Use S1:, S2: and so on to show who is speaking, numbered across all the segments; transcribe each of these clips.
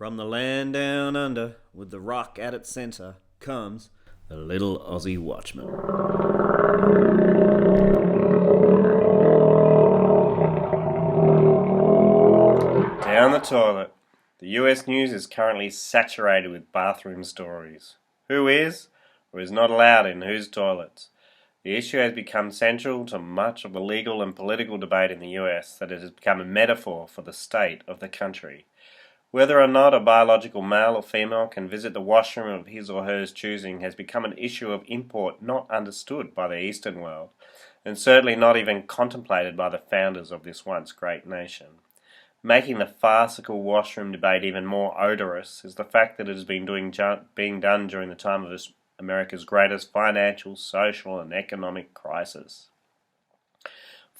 S1: From the land down under, with the rock at its centre, comes the little Aussie watchman.
S2: Down the toilet. The US news is currently saturated with bathroom stories. Who is or is not allowed in whose toilets? The issue has become central to much of the legal and political debate in the US that it has become a metaphor for the state of the country. Whether or not a biological male or female can visit the washroom of his or her choosing has become an issue of import not understood by the Eastern world, and certainly not even contemplated by the founders of this once great nation. Making the farcical washroom debate even more odorous is the fact that it has been being done during the time of America's greatest financial, social and economic crisis.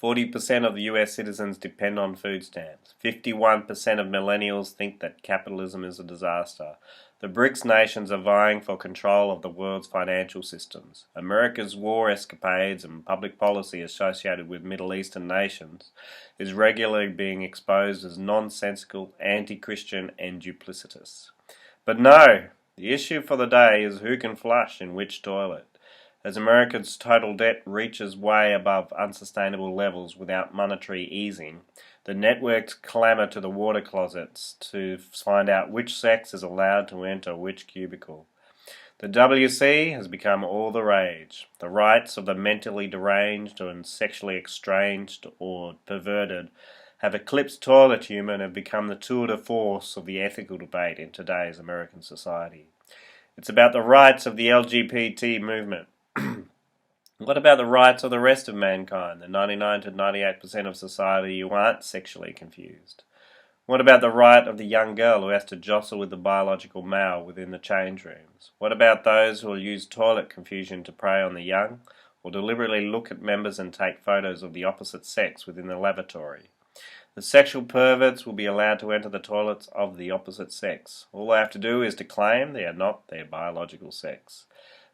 S2: 40% of the US citizens depend on food stamps. 51% of millennials think that capitalism is a disaster. The BRICS nations are vying for control of the world's financial systems. America's war escapades and public policy associated with Middle Eastern nations is regularly being exposed as nonsensical, antichristian and duplicitous. But no, the issue for the day is who can flush in which toilet. As America's total debt reaches way above unsustainable levels without monetary easing, the networks clamour to the water closets to find out which sex is allowed to enter which cubicle. The WC has become all the rage. The rights of the mentally deranged and sexually estranged or perverted have eclipsed toilet humour and have become the tour de force of the ethical debate in today's American society. It's about the rights of the LGBT movement. What about the rights of the rest of mankind, the 99 to 98% of society who aren't sexually confused? What about the right of the young girl who has to jostle with the biological male within the change rooms? What about those who will use toilet confusion to prey on the young, or deliberately look at members and take photos of the opposite sex within the lavatory? The sexual perverts will be allowed to enter the toilets of the opposite sex. All they have to do is to claim they are not their biological sex.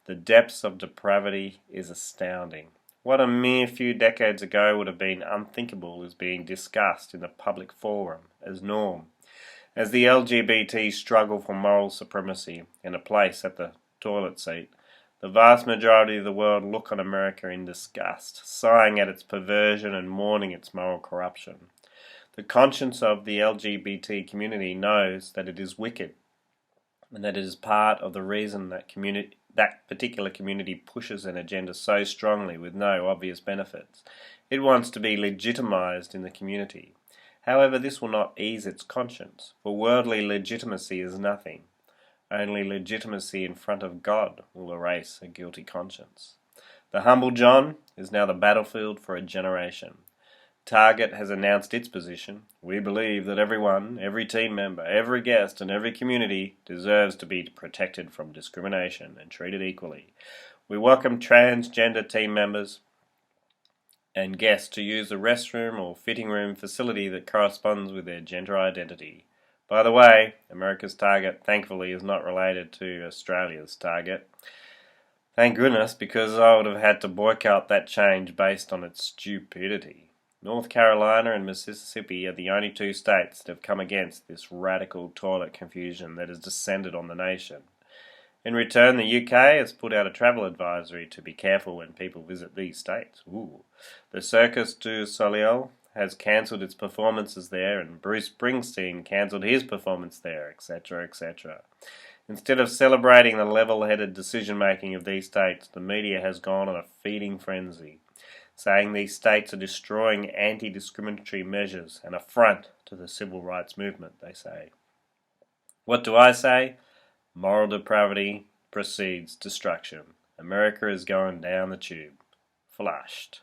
S2: The depths of depravity is astounding. What a mere few decades ago would have been unthinkable is being discussed in the public forum as norm. As the LGBT struggle for moral supremacy and a place at the toilet seat, the vast majority of the world look on America in disgust, sighing at its perversion and mourning its moral corruption. The conscience of the LGBT community knows that it is wicked, and that it is part of the reason that particular community pushes an agenda so strongly with no obvious benefits. It wants to be legitimized in the community. However, this will not ease its conscience, for worldly legitimacy is nothing. Only legitimacy in front of God will erase a guilty conscience. The humble John is now the battlefield for a generation. Target has announced its position. We believe that everyone, every team member, every guest and every community deserves to be protected from discrimination and treated equally. We welcome transgender team members and guests to use the restroom or fitting room facility that corresponds with their gender identity. By the way, America's Target thankfully is not related to Australia's Target. Thank goodness, because I would have had to boycott that change based on its stupidity. North Carolina and Mississippi are the only two states that have come against this radical toilet confusion that has descended on the nation. In return, the UK has put out a travel advisory to be careful when people visit these states. The Circus du Soleil has cancelled its performances there, and Bruce Springsteen cancelled his performance there, etc., etc. Instead of celebrating the level-headed decision-making of these states, the media has gone on a feeding frenzy, saying these states are destroying anti-discriminatory measures, an affront to the civil rights movement, they say. What do I say? Moral depravity precedes destruction. America is going down the tube. Flushed.